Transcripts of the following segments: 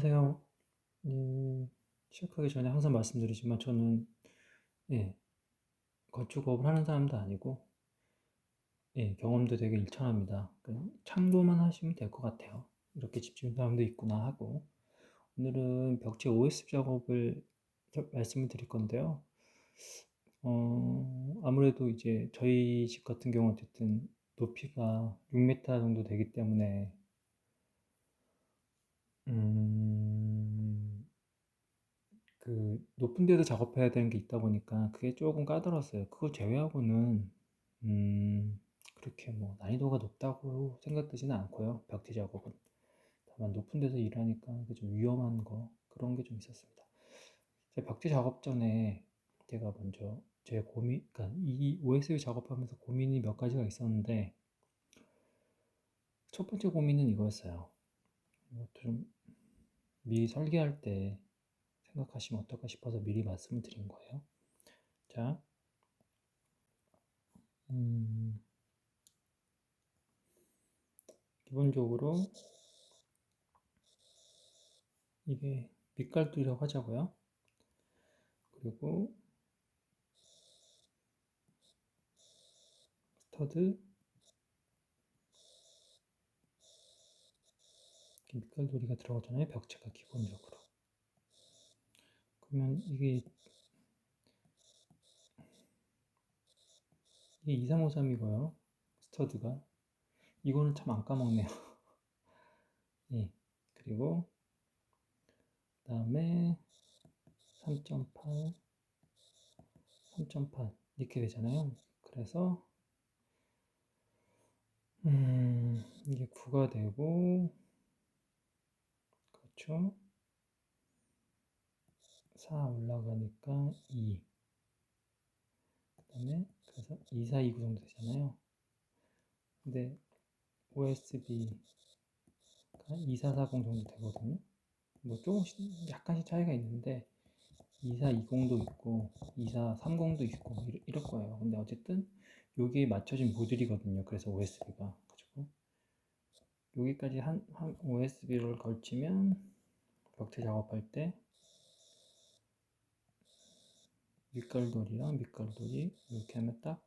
안녕하세요. 시작하기 전에 항상 말씀드리지만 저는 예, 건축업을 하는 사람도 아니고 경험도 되게 일천합니다. 참고만 하시면 될 것 같아요. 이렇게 집 지은 사람도 있구나 하고. 오늘은 벽체 OSB 작업을 말씀을 드릴 건데요. 아무래도 이제 저희 집 같은 경우 어쨌든 높이가 6m 정도 되기 때문에 음, 그 높은 데도 작업해야 되는 게 있다 보니까 그게 조금 까다로웠어요. 그거 제외하고는 그렇게 뭐 난이도가 높다고 생각되지는 않고요. 벽지 작업은 다만 높은 데서 일하니까 그게 좀 위험한 거 그런 게 좀 있었습니다. 제 벽지 작업 전에 제가 먼저 제 고민, 그러니까 이 OSB 작업하면서 고민이 몇 가지가 있었는데 첫 번째 고민은 이거였어요. 이것도 좀 미리 설계할 때 생각하시면 어떨까 싶어서 미리 말씀을 드린 거예요. 자, 음, 기본적으로 이게 밑갈들이라고 하자고요. 그리고 스터드, 밑갈돌이가 들어가잖아요. 벽체가 기본적으로. 그러면 이게 2353이고요. 스터드가. 이거는 참 안 까먹네요. 예. 그리고 그다음에 3.8, 3.8 이렇게 되잖아요. 그래서 이게 9가 되고 그렇죠. 4 올라가니까 2. 그다음에 그래서 2429 정도 되잖아요. 근데 OSB가 2440 정도 되거든요. 뭐 조금씩 약간씩 차이가 있는데 2420도 있고 2430도 있고 이럴 거예요. 근데 어쨌든 여기에 맞춰진 모듈이거든요. 그래서 OSB가 가지고 여기까지 한 OSB를 걸치면 벽체 작업할 때 밑갈돌이랑 밑갈돌이 이렇게 하면 딱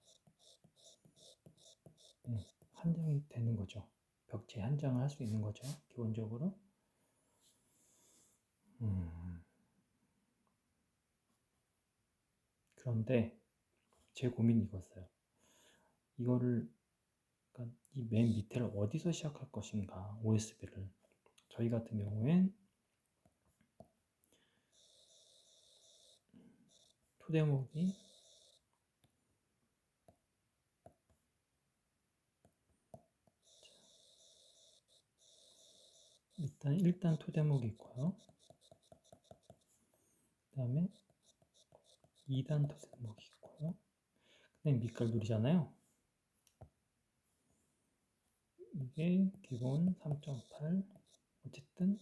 한 장이 되는 거죠. 벽체 한 장을 할 수 있는 거죠. 기본적으로. 그런데 제 고민이 이거였어요. 이거를 그러니까 이 맨 밑에를 어디서 시작할 것인가 OSB를 저희 같은 경우엔 토대목이 일단 토대목이 있고요. 그 다음에 2단 토대목이 있고요. 그 다음에 밑갈돌이잖아요. 이게 기본 3.8 어쨌든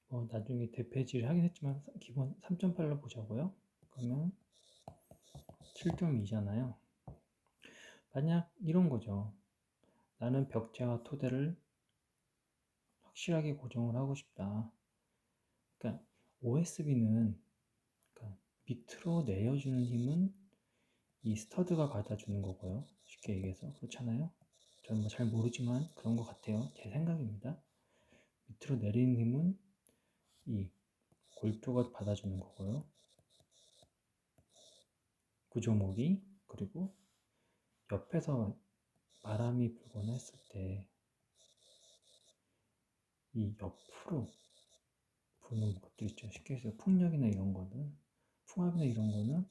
뭐 나중에 대패질을 하긴 했지만 기본 3.8로 보자고요. 그러면 7.2잖아요. 만약 이런 거죠. 나는 벽체와 토대를 확실하게 고정을 하고 싶다. 그러니까 OSB는 그러니까 밑으로 내려주는 힘은 이 스터드가 받아주는 거고요. 쉽게 얘기해서 그렇잖아요. 저는 뭐 잘 모르지만 그런 것 같아요. 제 생각입니다. 밑으로 내리는 힘은 이 골조가 받아주는 거고요. 구조목이 그리고 옆에서 바람이 불거나 했을 때 이 옆으로 부는 것들 있죠. 쉽게 해서 풍력이나 이런 거는 풍압이나 이런 거는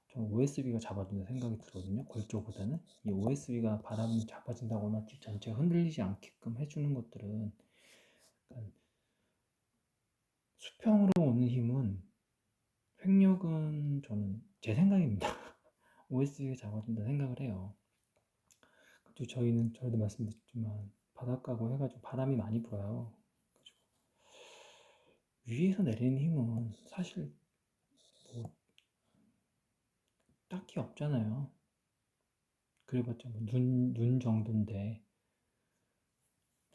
저는 OSB가 잡아준다 생각이 들거든요. 골조보다는 이 OSB가 바람이 잡아준다거나 집 전체가 흔들리지 않게끔 해주는 것들은 수평으로 오는 힘은 횡력은 저는 제 생각입니다. OSB가 잡아준다 생각을 해요. 그리고 저희도 말씀드렸지만 바닷가고 해가지고 바람이 많이 불어요. 위에서 내리는 힘은 사실 뭐 딱히 없잖아요. 그래봤자 뭐 눈 정도인데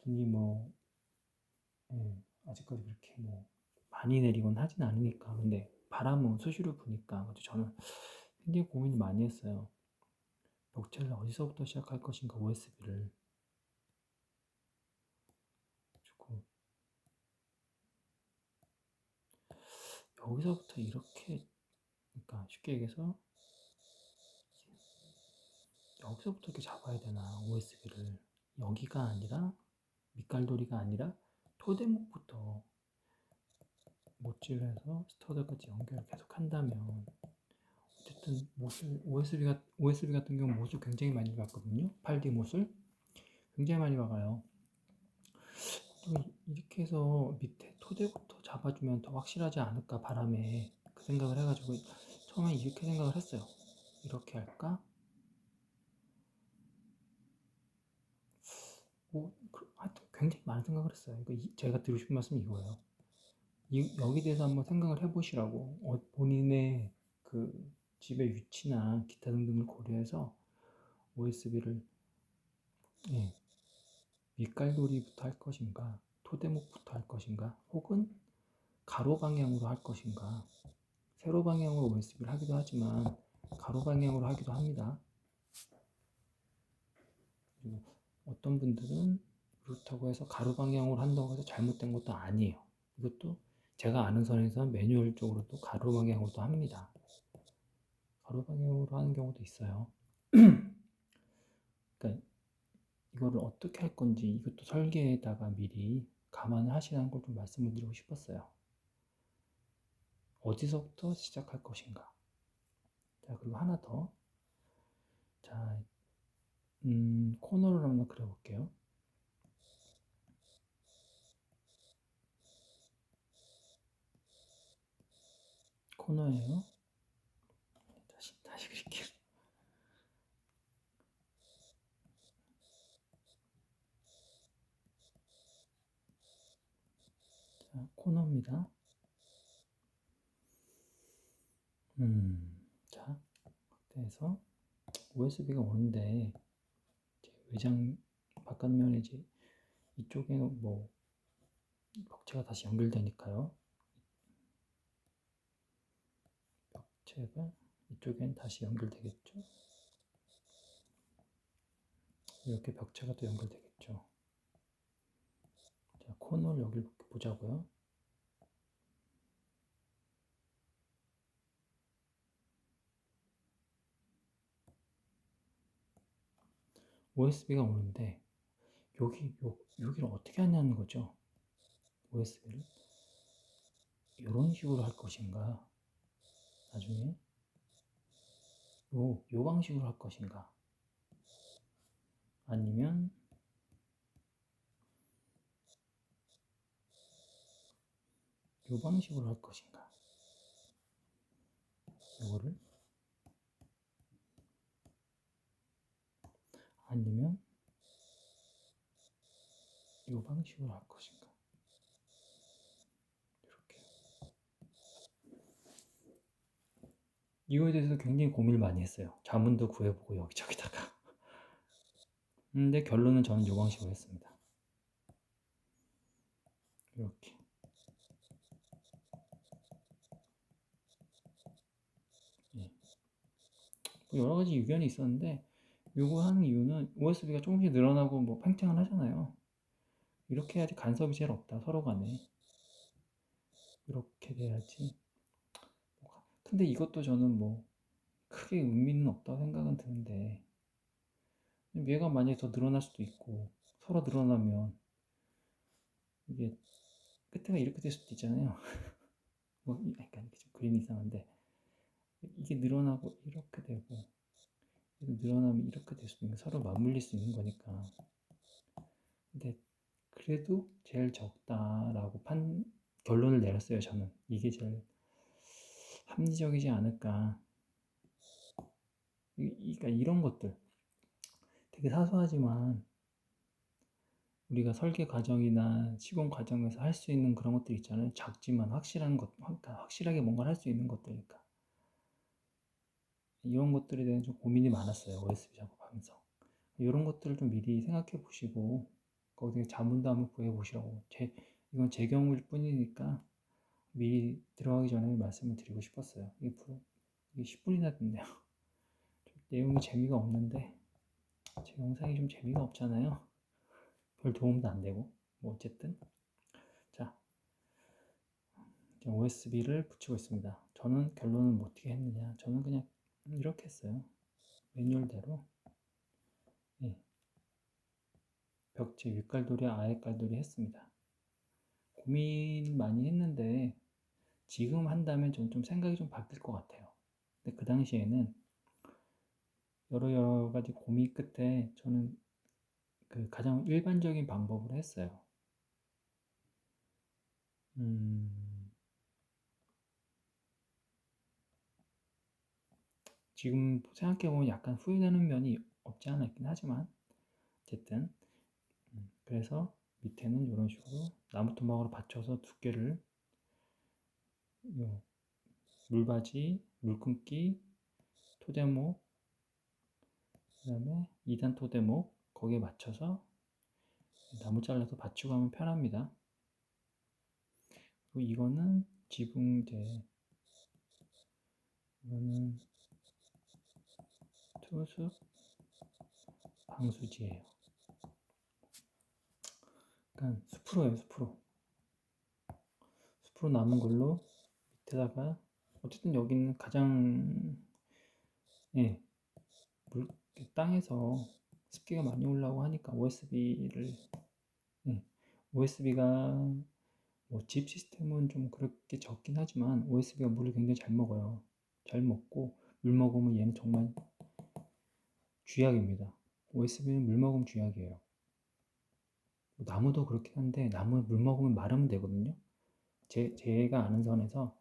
눈이 뭐 아직까지 그렇게 뭐 많이 내리곤 하진 않으니까. 근데 바람은 수시로 부니까 저는 굉장히 고민을 많이 했어요. 벽체를 어디서부터 시작할 것인가, OSB를. 그리고 여기서부터 이렇게, 그러니까 쉽게 얘기해서 여기서부터 이렇게 잡아야 되나, OSB를. 여기가 아니라, 밑갈돌이가 아니라 토대목부터 못질해서 스터드까지 연결을 계속 한다면, 어쨌든 못을, OSB 같은 경우 못을 굉장히 많이 박거든요. 8D 못을 굉장히 많이 박아요. 이렇게 해서 밑에 토대부터 잡아주면 더 확실하지 않을까, 바람에. 그 생각을 해가지고 처음에 이렇게 생각을 했어요. 이렇게 할까? 뭐 하여튼 굉장히 많은 생각을 했어요. 그러니까 제가 드리고 싶은 말씀이 이거예요. 여기 대해서 한번 생각을 해보시라고. 본인의 그 집의 위치나 기타 등등을 고려해서 OSB를, 예, 밑갈돌이부터 할 것인가, 토대목부터 할 것인가, 혹은 가로 방향으로 할 것인가. 세로 방향으로 OSB를 하기도 하지만 가로 방향으로 하기도 합니다. 그리고 어떤 분들은 그렇다고 해서 가로 방향으로 한다고 해서 잘못된 것도 아니에요. 이것도 제가 아는 선에서는 매뉴얼적으로도 가로 방향으로도 합니다. 가로 방향으로 하는 경우도 있어요. 그러니까 이거를 어떻게 할 건지, 이것도 설계에다가 미리 감안을 하시라는 걸 좀 말씀을 드리고 싶었어요. 어디서부터 시작할 것인가. 자, 그리고 하나 더. 자, 코너를 한번 그려볼게요. 코너예요. 다시 그릴게요. 자, 코너입니다. 자, 확대해서 OSB가 오는데, 외장 바깥면에 이제 이쪽에는 뭐 벽체가 다시 연결되니까요. 벽체가 이쪽엔 다시 연결되겠죠. 이렇게 벽체가 또 연결되겠죠. 자, 코너를 여기 보자고요. OSB가 오는데 여기를 어떻게 하냐는 거죠. OSB를 이런 식으로 할 것인가, 나중에 요 방식으로 할 것인가, 아니면 요 방식으로 할 것인가. 요거를 아니면 요 방식으로 할 것인가. 이렇게. 이거에 대해서 굉장히 고민을 많이 했어요. 자문도 구해보고 여기저기다가. 근데 결론은 저는 요 방식으로 했습니다. 이렇게. 예. 여러 가지 의견이 있었는데, 요거 하는 이유는 OSB가 조금씩 늘어나고 뭐 팽창을 하잖아요. 이렇게 해야지 간섭이 제일 없다, 서로 간에. 이렇게 돼야지. 근데 이것도 저는 뭐 크게 의미는 없다고 생각은 드는데, 얘가 만약에 더 늘어날 수도 있고, 서로 늘어나면 이게 끝에가 이렇게 될 수도 있잖아요. 뭐, 그러니까 좀 그림이 이상한데, 이게 늘어나고 이렇게 되고, 늘어나면 이렇게 될 수도 있는, 서로 맞물릴 수 있는 거니까. 근데 그래도 제일 적다라고 결론을 내렸어요. 저는 이게 제일 합리적이지 않을까. 그러니까 이런 것들 되게 사소하지만 우리가 설계 과정이나 시공 과정에서 할 수 있는 그런 것들 있잖아요. 작지만 확실한 것, 그러니까 확실하게 뭔가를 할 수 있는 것들이니까. 이런 것들에 대한 좀 고민이 많았어요. OSB 작업하면서. 이런 것들을 좀 미리 생각해 보시고 거기에 자문도 한번 구해 보시라고. 이건 제 경우일 뿐이니까 미리 들어가기 전에 말씀을 드리고 싶었어요. 이게 10분이나 됐네요. 내용이 재미가 없는데 제 영상이 좀 재미가 없잖아요. 별 도움도 안 되고 뭐 어쨌든 자 OSB를 붙이고 있습니다. 저는 결론은 어떻게 했느냐, 저는 그냥 이렇게 했어요. 매뉴얼대로 예, 벽체 윗깔돌이 아랫깔돌이 했습니다. 고민 많이 했는데 지금 한다면 저는 좀 생각이 좀 바뀔 것 같아요. 근데 그 당시에는 여러 가지 고민 끝에 저는 그 가장 일반적인 방법으로 했어요. 지금 생각해보면 약간 후회되는 면이 없지 않아 있긴 하지만 어쨌든 그래서 밑에는 이런 식으로 나무 토막으로 받쳐서 두께를 물받이, 물끊기, 토대목, 그 다음에 2단 토대목 거기에 맞춰서 나무 잘라서 받치고 하면 편합니다. 그리고 이거는 지붕재, 이거는 투수 방수지예요. 그러니까 숲으로예요, 숲으로. 숲으로 남은 걸로 밑에다가 어쨌든 여기는 가장 예, 땅에서 습기가 많이 올라오고 하니까 OSB를 OSB가 뭐 집 시스템은 좀 그렇게 적긴 하지만 OSB가 물을 굉장히 잘 먹어요. 잘 먹고 물 먹으면 얘는 정말 쥐약입니다. OSB는 물 먹으면 쥐약이에요. 뭐 나무도 그렇긴 한데 나무 물 먹으면 마르면 되거든요. 제가 아는 선에서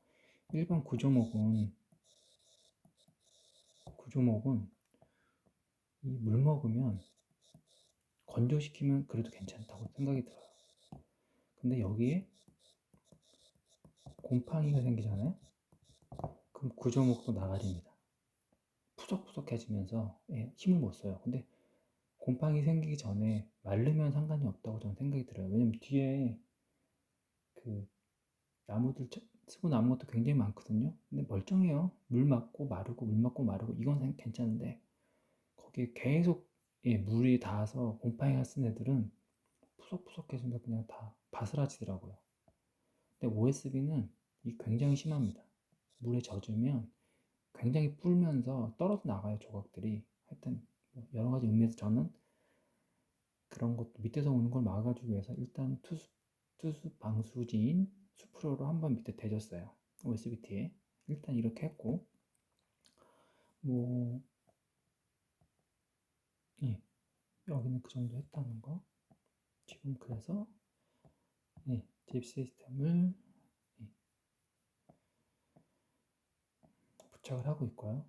일반 구조목은 이 물 먹으면 건조시키면 그래도 괜찮다고 생각이 들어요. 근데 여기에 곰팡이가 생기잖아요. 그럼 구조목도 나가립니다. 푸석푸석해지면서 힘을 못 써요. 근데 곰팡이 생기기 전에 마르면 상관이 없다고 저는 생각이 들어요. 왜냐면 뒤에 그 나무들 쓰고 남은 것도 굉장히 많거든요. 근데 멀쩡해요. 물 맞고 마르고 물 맞고 마르고 이건 괜찮은데 거기에 계속 물이 닿아서 곰팡이가 쓴 애들은 푸석푸석해지면서 그냥 다 바스라지더라고요. 근데 OSB는 굉장히 심합니다. 물에 젖으면 굉장히 불면서 떨어져 나가요, 조각들이. 하여튼 뭐 여러 가지 의미에서 저는 그런 것도 밑에서 오는 걸 막아주기 위해서 일단 투수 방수지인 수프로로 한번 밑에 대줬어요. OSBT에 일단 이렇게 했고 뭐 예, 여기는 그 정도 했다는 거. 지금 그래서 집 시스템을 부착을 하고 있고요.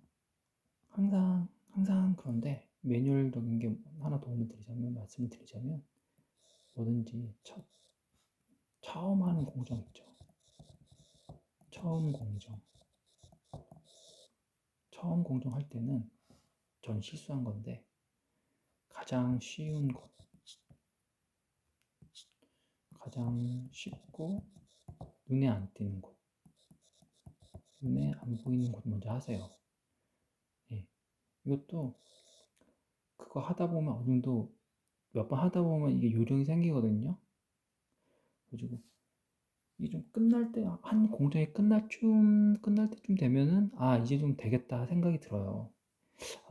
항상 그런데 매뉴얼적인 게 하나 말씀을 드리자면 뭐든지 처음 하는 공정 있죠. 처음 공정 할 때는 전 실수한 건데 가장 쉬운 곳, 가장 쉽고 눈에 안 띄는 곳, 눈에 안 보이는 곳 먼저 하세요. 이것도 그거 하다 보면 어느 정도 몇 번 하다 보면 이게 요령이 생기거든요. 그리고 이게 좀 끝날 때, 한 공정이 끝날 때쯤 되면은, 이제 좀 되겠다 생각이 들어요.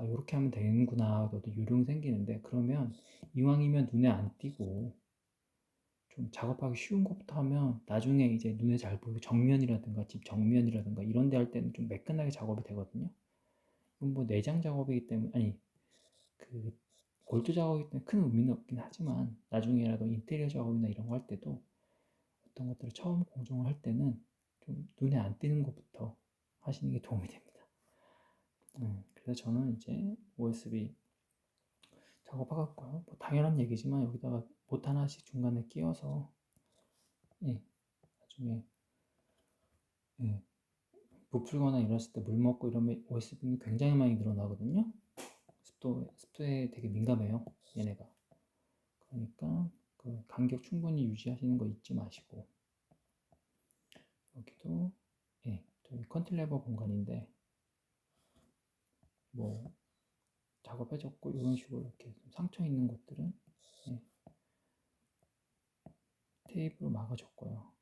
이렇게 하면 되는구나. 너도 요령 생기는데, 그러면 이왕이면 눈에 안 띄고, 좀 작업하기 쉬운 것부터 하면, 나중에 이제 눈에 잘 보이고, 정면이라든가, 집 정면이라든가, 이런 데 할 때는 좀 매끈하게 작업이 되거든요. 이건 뭐 내장 작업이기 때문에, 그, 골조 작업이기 때문에 큰 의미는 없긴 하지만, 나중에라도 인테리어 작업이나 이런 거 할 때도, 어떤 것들을 처음 공정을 할 때는 좀 눈에 안 띄는 것부터 하시는 게 도움이 됩니다. 그래서 저는 이제 OSB 작업하고요. 뭐 당연한 얘기지만 여기다가 못 하나씩 중간에 끼워서 나중에 부풀거나 이랬을 때 물 먹고 이러면 OSB는 굉장히 많이 늘어나거든요. 습도에 되게 민감해요, 얘네가. 그러니까 그 간격 충분히 유지하시는 거 잊지 마시고. 여기도 예, 저희 컨틸레버 공간인데 뭐 작업해줬고 이런 식으로 이렇게 좀 상처 있는 것들은 예, 테이프로 막아줬고요.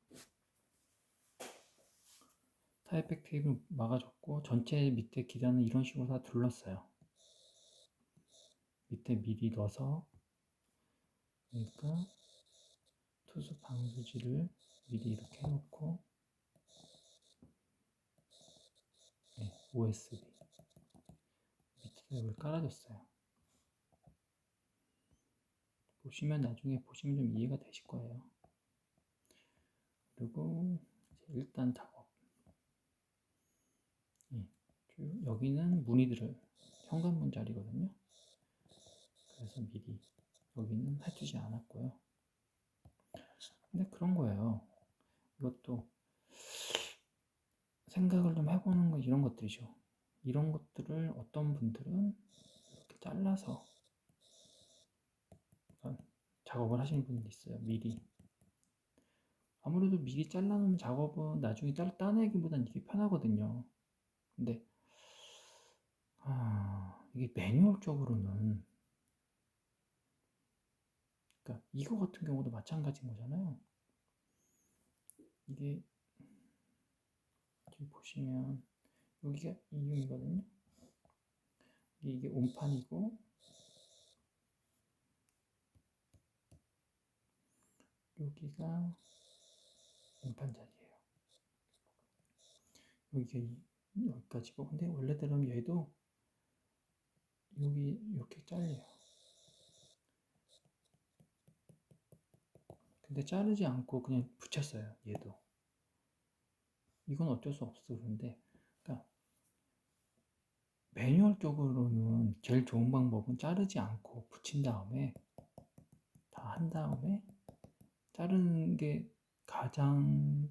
타이백 테이프로 막아줬고 전체 밑에 기단은 이런 식으로 다 둘렀어요. 밑에 미리 넣어서 그러니까 투수 방수지를 미리 이렇게 해놓고 네, OSB 밑에다 이걸 깔아줬어요. 보시면 나중에 보시면 좀 이해가 되실 거예요. 그리고 일단 작업. 여기는 무늬들을 현관문 자리거든요. 그래서 미리 여기는 해주지 않았고요. 근데 그런 거예요. 이것도 생각을 좀 해보는 거 이런 것들이죠. 이런 것들을 어떤 분들은 이렇게 잘라서 작업을 하시는 분들이 있어요. 미리. 아무래도 미리 잘라놓은 작업은 나중에 따내기보단 이게 편하거든요. 근데 이게 매뉴얼적으로는 그러니까 이거 같은 경우도 마찬가지인 거잖아요. 이게 지금 보시면 여기가 이음이거든요. 이게 온판이고 여기가 온판 자리예요. 여기가 여기까지고 근데 원래대로면 얘도 여기 이렇게 잘려요. 근데 자르지 않고 그냥 붙였어요. 얘도. 이건 어쩔 수 없어. 그런데 그러니까 매뉴얼적으로는 제일 좋은 방법은 자르지 않고 붙인 다음에 다 한 다음에 자르는 게 가장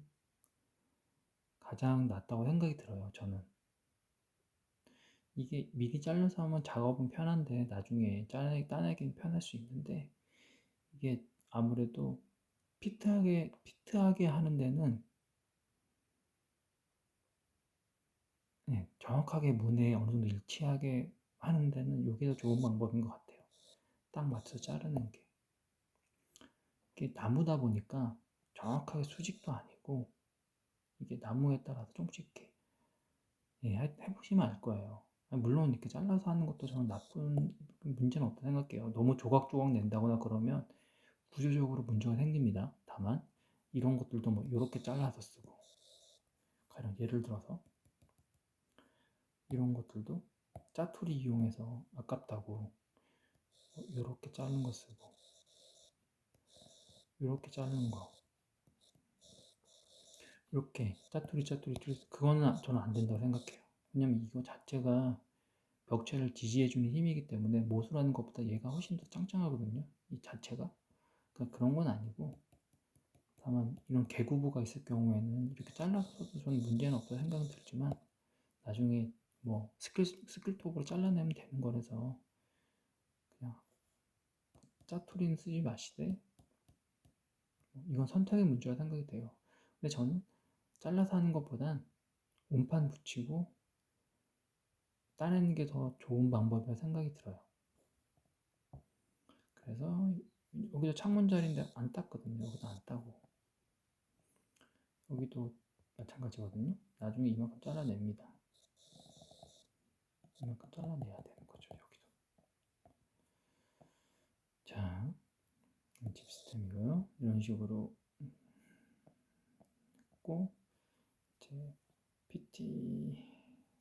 낫다고 생각이 들어요. 저는. 이게 미리 잘라서 하면 작업은 편한데 나중에 따내기는 편할 수 있는데 이게 아무래도 피트하게 하는 데는 네, 정확하게 문에 어느 정도 일치하게 하는 데는 이게 더 좋은 방법인 것 같아요. 딱 맞춰서 자르는 게. 이게 나무다 보니까 정확하게 수직도 아니고 이게 나무에 따라서 조금씩 이렇게 예, 해보시면 알 거예요. 물론 이렇게 잘라서 하는 것도 저는 나쁜 문제는 없다고 생각해요. 너무 조각조각 낸다거나 그러면 구조적으로 문제가 생깁니다. 다만 이런 것들도 뭐 이렇게 잘라서 쓰고 가령 예를 들어서 이런 것들도 짜투리 이용해서 아깝다고 이렇게 자른 거 쓰고 이렇게 자르는 거 이렇게 짜투리 그거는 저는 안 된다고 생각해요. 왜냐면 이거 자체가 벽체를 지지해주는 힘이기 때문에 모수라는 것보다 얘가 훨씬 더 짱짱하거든요. 이 자체가. 그러니까 그런 건 아니고 다만 이런 개구부가 있을 경우에는 이렇게 잘라서 써도 저는 문제는 없다고 생각은 들지만 나중에 뭐 스킬톱으로 잘라내면 되는 거라서 그냥 짜투리는 쓰지 마시되 이건 선택의 문제라 생각이 돼요. 근데 저는 잘라서 하는 것보단 온판 붙이고 따내는 게 더 좋은 방법이라 생각이 들어요. 그래서 여기도 창문 자리인데 안 땄거든요. 여기도 안 따고 여기도 마찬가지거든요. 나중에 이만큼 잘라냅니다. 이만큼 잘라내야 되는 거죠. 여기도. 자, 집스템이고요. 이런 식으로 했고 이제 PT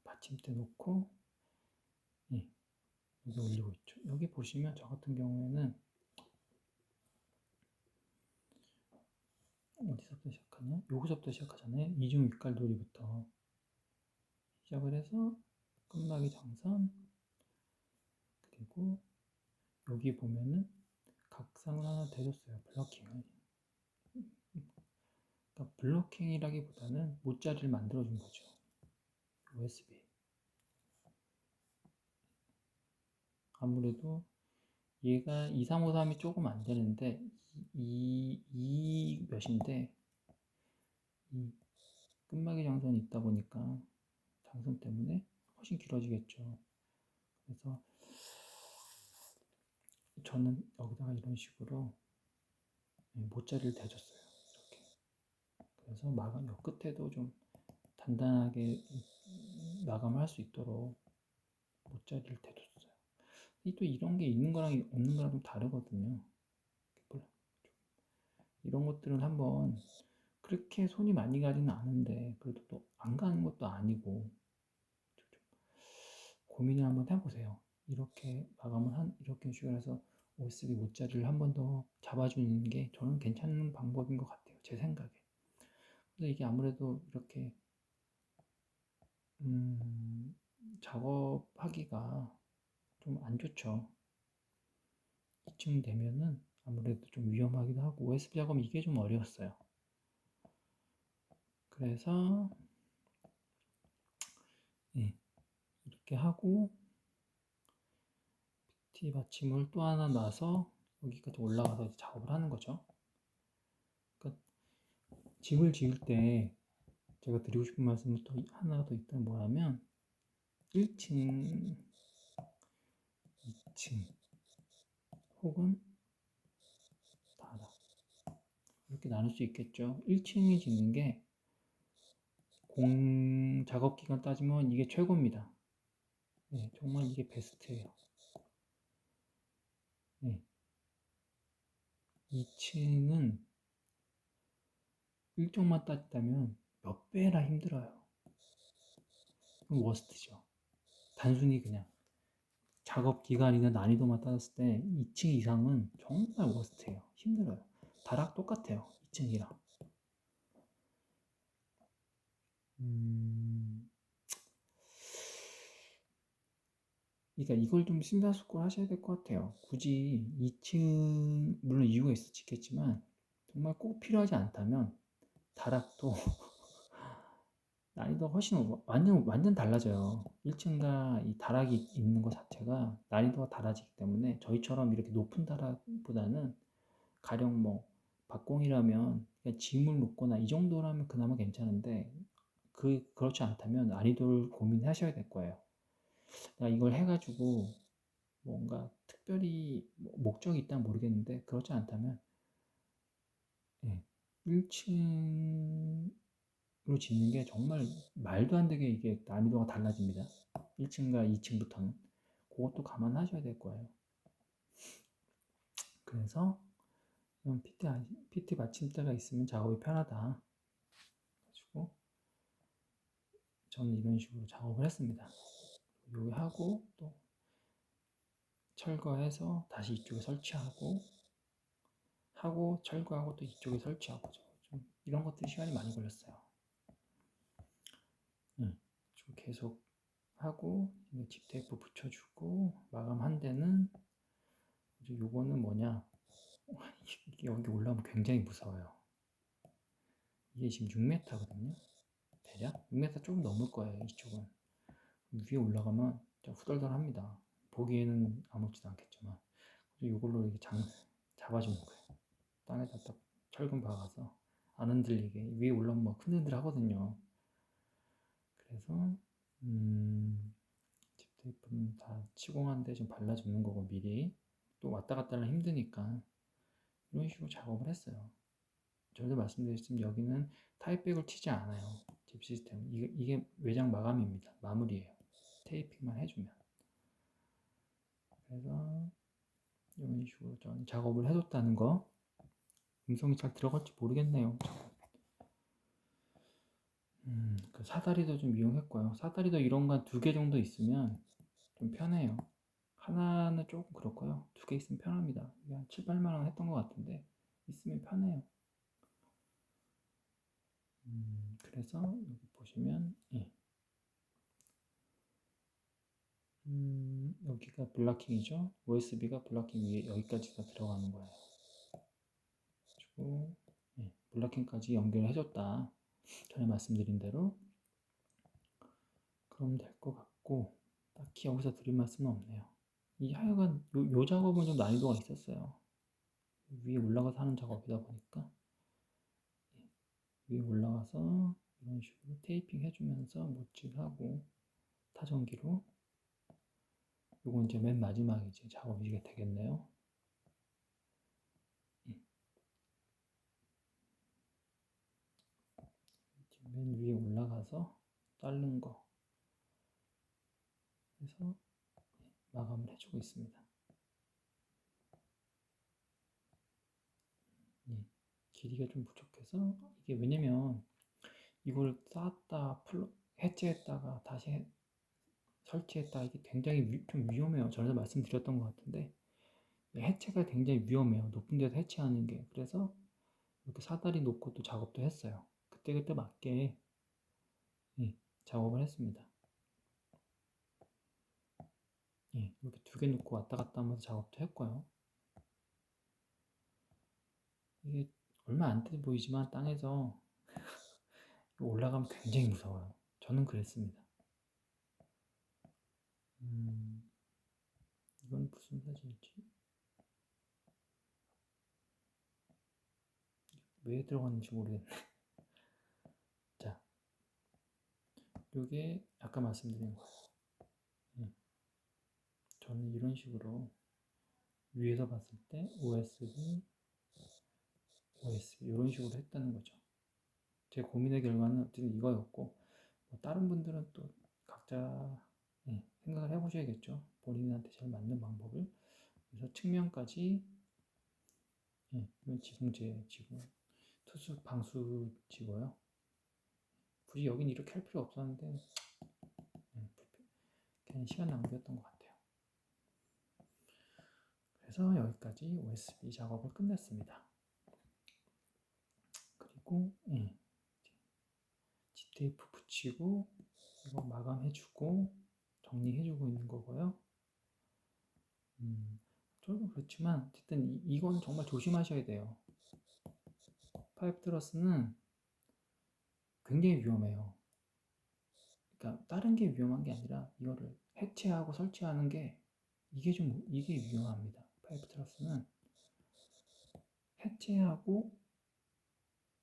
받침대 놓고 예, 여기 올리고 있죠. 여기 보시면 저 같은 경우에는 어디서부터 시작하냐? 여기서부터 시작하잖아요. 이중 윗갈돌이부터 시작을 해서 끝나기 장선 그리고 여기 보면은 각상을 하나 대줬어요. 블러킹을. 그러니까 블러킹이라기보다는 못자리를 만들어준 거죠. USB. 아무래도 얘가 2353이 조금 안 되는데 이 몇인데 이 끝마기 장선이 있다 보니까 장선 때문에 훨씬 길어지겠죠. 그래서 저는 여기다가 이런 식으로 모짜리를 대줬어요. 이렇게. 그래서 마감 요 끝에도 좀 단단하게 마감을 할 수 있도록 모짜리를 대줬어요. 또 이런 게 있는 거랑 없는 거랑 좀 다르거든요. 이런 것들은 한번 그렇게 손이 많이 가지는 않은데 그래도 또 안 가는 것도 아니고 고민을 한번 해보세요. 이렇게 마감을 이렇게 식으로 해서 OSB 모짜리를 한 번 더 잡아주는 게 저는 괜찮은 방법인 것 같아요. 제 생각에. 근데 이게 아무래도 이렇게 작업하기가 좀 안 좋죠. 2층 되면은 아무래도 좀 위험하기도 하고 OSB 작업 이게 좀 어려웠어요. 그래서 이렇게 하고 PT 받침을 또 하나 놔서 여기까지 올라가서 이제 작업을 하는 거죠. 그러니까 집을 지을 때 제가 드리고 싶은 말씀은 또 하나가 더 있다면 뭐냐면 1층, 2층 혹은 다락 이렇게 나눌 수 있겠죠. 1층이 짓는 게 작업 기간 따지면 이게 최고입니다. 네, 정말 이게 베스트예요. 네. 2층은 일정만 따지다면 몇 배나 힘들어요. 워스트죠. 단순히 그냥 작업 기간이나 난이도만 따졌을 때 2층 이상은 정말 워스트예요. 힘들어요. 다락 똑같아요. 2층이랑. 그러니까 이걸 좀 심사숙고를 하셔야 될 것 같아요. 굳이 2층 물론 이유가 있겠지만 정말 꼭 필요하지 않다면 다락도 난이도가 훨씬 완전 달라져요. 1층과 이 다락이 있는 것 자체가 난이도가 달라지기 때문에 저희처럼 이렇게 높은 다락보다는 가령 뭐 박공이라면 짐을 놓거나 이 정도라면 그나마 괜찮은데 그렇지 않다면 난이도를 고민하셔야 될 거예요. 내가 이걸 해가지고 뭔가 특별히 목적이 있다면 모르겠는데 그렇지 않다면 1층으로 짓는 게 정말 말도 안 되게 이게 난이도가 달라집니다. 1층과 2층부터는 그것도 감안하셔야 될 거예요. 그래서 이런 PT 받침대가 있으면 작업이 편하다. 가지고 저는 이런 식으로 작업을 했습니다. 여기 하고 또 철거해서 다시 이쪽에 설치하고 철거하고 또 이쪽에 설치하고 좀 이런 것들이 시간이 많이 걸렸어요. 좀 계속 하고 집 테이프 붙여주고 마감한 데는 이제 요거는 뭐냐 여기 올라오면 굉장히 무서워요. 이게 지금 6m거든요. 대략 6m 조금 넘을 거예요. 이쪽은 위에 올라가면 후덜덜합니다. 보기에는 아무렇지도 않겠지만 이걸로 이렇게 잡아주는 거예요. 땅에다 딱 철근 박아서 안 흔들리게 위에 올라오면 막 흔들흔들 하거든요. 그래서 집 테이프는 다 시공한데 좀 발라주는 거고 미리 또 왔다 갔다 하면 힘드니까 이런 식으로 작업을 했어요. 전에도 말씀드렸지만 여기는 타입백을 치지 않아요. 집 시스템 이게 외장 마감입니다. 마무리예요. 테이핑만 해주면. 그래서 이런 식으로 전 작업을 해줬다는 거. 음성이 잘 들어갈지 모르겠네요. 그 사다리도 좀 이용했고요. 사다리도 이런 거 2개 정도 있으면 좀 편해요. 하나는 조금 그렇고요. 2개 있으면 편합니다. 이게 한 7, 8만 원 했던 것 같은데 있으면 편해요. 그래서 여기 보시면 여기가 블락킹이죠. OSB가 블락킹 위에 여기까지 다 들어가는 거예요. 그리고 블락킹까지 연결해줬다. 전에 말씀드린 대로 그럼 될 것 같고 딱히 여기서 드릴 말씀은 없네요. 이 하여간 요 작업은 좀 난이도가 있었어요. 위에 올라가서 하는 작업이다 보니까 위에 올라가서 이런 식으로 테이핑 해주면서 못질하고 타전기로 요건 이제 맨 마지막 이제 작업이 되겠네요. 맨 위에 올라가서 자른 거 해서 마감을 해주고 있습니다. 길이가 좀 부족해서 이게 왜냐면 이걸 쌓았다 해체했다가 다시 설치했다 이게 굉장히 좀 위험해요. 전에도 말씀드렸던 것 같은데 해체가 굉장히 위험해요. 높은 데서 해체하는 게. 그래서 이렇게 사다리 놓고 또 작업도 했어요. 그때그때 맞게 작업을 했습니다. 이렇게 두 개 놓고 왔다 갔다 하면서 작업도 했고요. 이게 얼마 안 돼 보이지만 땅에서 올라가면 굉장히 무서워요. 저는 그랬습니다. 이건 무슨 사진이지? 왜 들어갔는지 모르겠네. 자, 이게 아까 말씀드린 거예요. 저는 이런 식으로 위에서 봤을 때 OSB, OSB 이런 식으로 했다는 거죠. 제 고민의 결과는 어쨌든 이거였고 다른 분들은 또 각자 생각을 해보셔야겠죠. 본인한테 제일 맞는 방법을. 그래서 측면까지 이건 지붕재 지고 투수 방수 지고요. 굳이 여긴 이렇게 할 필요 없었는데 괜히 시간 낭비였던 것 같아요. 그래서 여기까지 OSB 작업을 끝냈습니다. 그리고 G테이프 붙이고 이거 마감해주고 정리해주고 있는 거고요. 저도 그렇지만 어쨌든 이건 정말 조심하셔야 돼요. 파이프 트러스는 굉장히 위험해요. 그러니까 다른 게 위험한 게 아니라 이거를 해체하고 설치하는 게 이게 위험합니다. 파이프 트러스는 해체하고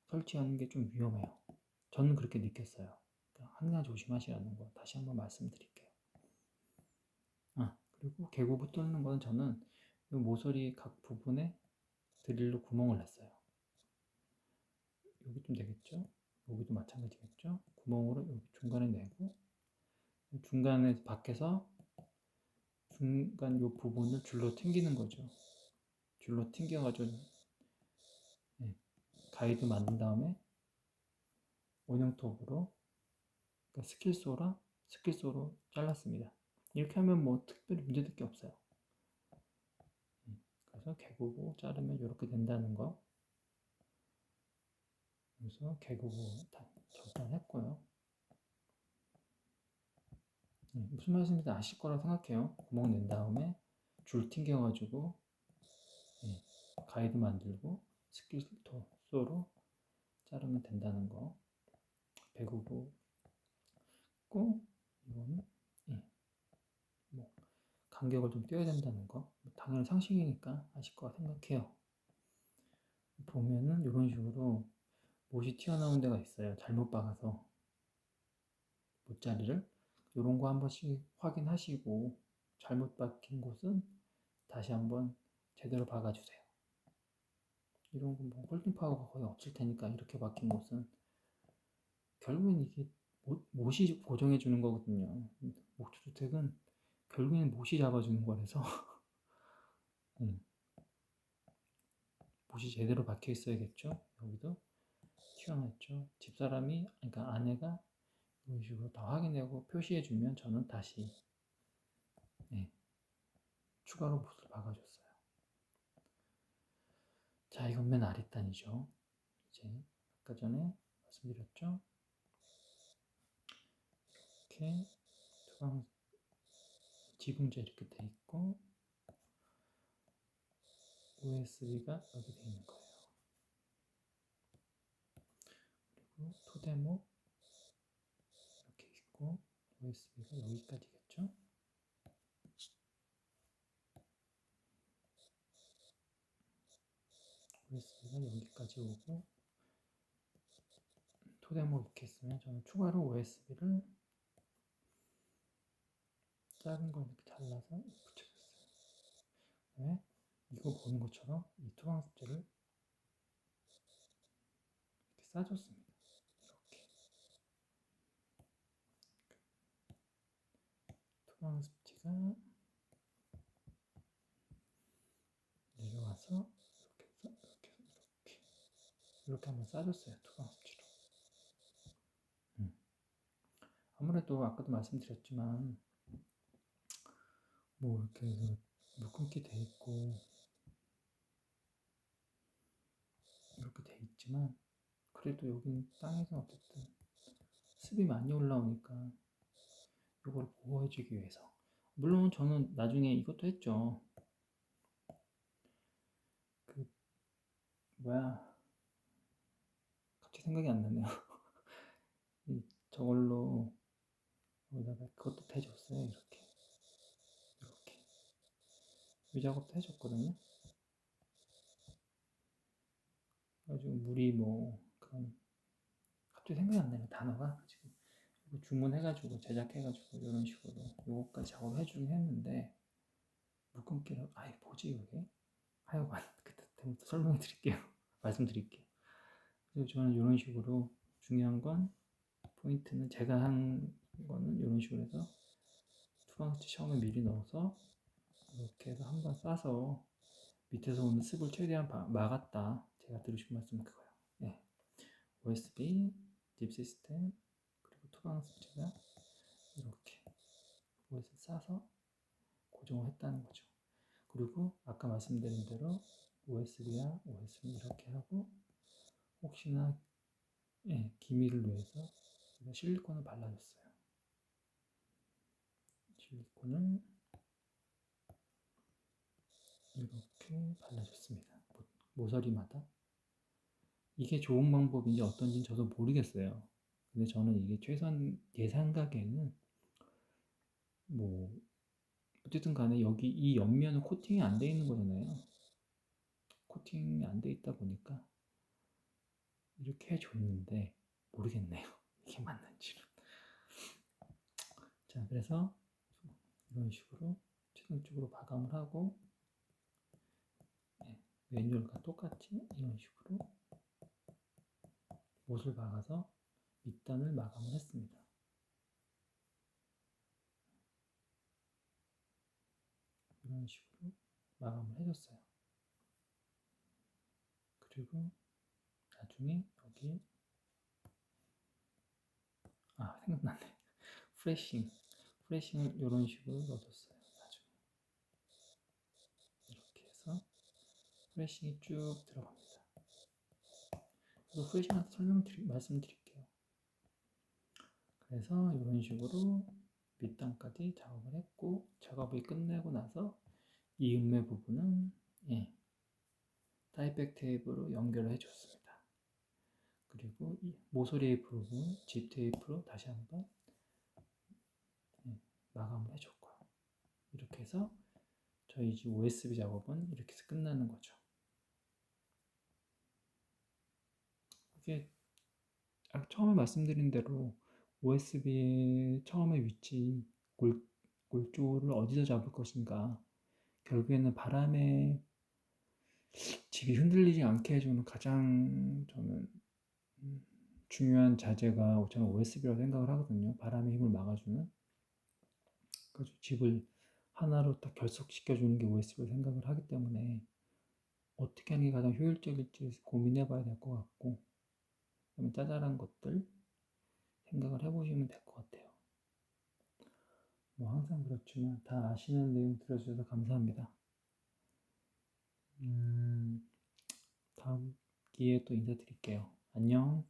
설치하는 게 좀 위험해요. 저는 그렇게 느꼈어요. 그러니까 항상 조심하시라는 거 다시 한번 말씀드릴게요. 그리고 개구부 뚫는 거는 저는 이 모서리 각 부분에 드릴로 구멍을 냈어요. 여기 좀 되겠죠? 여기도 마찬가지겠죠? 구멍으로 여기 중간에 내고 중간에 밖에서 중간 요 부분을 줄로 튕기는 거죠. 줄로 튕겨가지고 가이드 만든 다음에 원형톱으로 그러니까 스킬소로 잘랐습니다. 이렇게 하면 뭐 특별히 문제될 게 없어요. 그래서 개구부 자르면 이렇게 된다는 거. 그래서 개구부 절단했고요. 무슨 말씀인지 아실 거라고 생각해요. 구멍 낸 다음에 줄 튕겨가지고 가이드 만들고 스킬소로 자르면 된다는 거. 배구부 고 이거는 뭐 간격을 좀 떼야 된다는 거. 당연히 상식이니까 아실 거라 생각해요. 보면은 이런 식으로 못이 튀어나온 데가 있어요. 잘못 박아서 못자리를 이런 거 한 번씩 확인하시고 잘못 박힌 곳은 다시 한번 제대로 박아주세요. 이런 거뭐 홀딩 파워가 거의 없을 테니까 이렇게 박힌 곳은 결국엔 이게 못이 고정해 주는 거거든요. 목조주택은 결국엔 못이 잡아주는 거라서 못이 제대로 박혀 있어야겠죠. 여기도 튀어나왔죠. 집사람이 그러니까 아내가 이런 식으로 다 확인하고 표시해 주면 저는 다시 추가로 못을 박아줬어요. 자, 이건 맨 아랫단이죠. 이제 아까 전에 말씀드렸죠. 이렇게 투방 지붕재 이렇게 돼 있고 OSB가 여기 돼 있는 거예요. 그리고 토대목 이렇게 있고 OSB가 여기까지겠죠. 가져오고 토대목 이렇게 있으면 저는 추가로 OSB를 작은 걸 이렇게 잘라서 붙여줬어요. 그다음에 이거 보는 것처럼 이 투방 습지를 이렇게 싸줬습니다. 이렇게 투방 습지가 내려와서 이렇게 해서 이렇게 한번 싸줬어요. 투방 습지로. 아무래도 아까도 말씀드렸지만 뭐 이렇게 해서 물금기 돼 있고 이렇게 돼 있지만 그래도 여기 땅에서 어쨌든 습이 많이 올라오니까 이걸 보호해주기 위해서 물론 저는 나중에 이것도 했죠. 그 뭐야 갑자기 생각이 안 나네요. 저걸로 여기다가 그것도 해줬어요. 이렇게 이 작업도 해줬거든요. 그래가지고 물이 뭐 그런 갑자기 생각이 안 나요. 단어가 지금 주문해가지고 제작해가지고 이런 식으로 요거까지 작업해주긴 했는데 물금기를 아예 뭐지 이게? 하여간 그때부터 설명해 드릴게요. 말씀드릴게요. 그래서 저는 이런 식으로 중요한 건 포인트는 제가 한 거는 이런 식으로 해서 투방지 처음에 미리 넣어서 이렇게 해서 한번 싸서 밑에서 오는 습을 최대한 막았다. 제가 드리고 싶은 말씀은 그거예요. 네. OSB, 딥 시스템, 그리고 투방 습지가 이렇게 OS를 싸서 고정을 했다는 거죠. 그리고 아까 말씀드린 대로 OSB와 OS는 이렇게 하고 혹시나 기미를 위해서 실리콘을 발라줬어요. 실리콘을 이렇게 발라줬습니다. 모서리마다. 이게 좋은 방법인지 어떤지는 저도 모르겠어요. 근데 저는 이게 최선 제 생각에는 뭐 어쨌든 간에 여기 이 옆면은 코팅이 안 돼 있는 거잖아요. 코팅이 안 돼 있다 보니까 이렇게 해줬는데 모르겠네요. 이게 맞는지는. 자, 그래서 이런 식으로 최종적으로 마감을 하고 매뉴얼과 똑같이 이런 식으로 못을 박아서 밑단을 마감을 했습니다. 이런 식으로 마감을 해줬어요. 그리고 나중에 여기 생각났네. 프레싱을 이런 식으로 넣어줬어요. 나중에 이렇게 해서 프레싱이 쭉 들어갑니다. 그리고 프레싱한테 말씀드릴게요. 그래서 이런 식으로 밑단까지 작업을 했고 작업이 끝내고 나서 이 음매 부분은 타이백 테이프로 연결을 해줬습니다. 그리고 이 모서리 부분 집 테이프로 다시 한번 마감을 해줬고요. 이렇게 해서 저희 집 OSB 작업은 이렇게 해서 끝나는 거죠. 이게 처음에 말씀드린 대로 OSB의 처음의 위치 골조를 어디서 잡을 것인가 결국에는 바람에 집이 흔들리지 않게 해주는 가장 저는 중요한 자재가 저는 OSB라고 생각을 하거든요. 바람의 힘을 막아주는. 그래서 집을 하나로 딱 결속시켜주는 게 OSB라고 생각을 하기 때문에 어떻게 하는 게 가장 효율적일지 고민해 봐야 될 것 같고 그다음에 짜잘한 것들 생각을 해보시면 될 것 같아요. 뭐 항상 그렇지만 다 아시는 내용 들어주셔서 감사합니다. 다음 기회에 또 인사드릴게요. 안녕.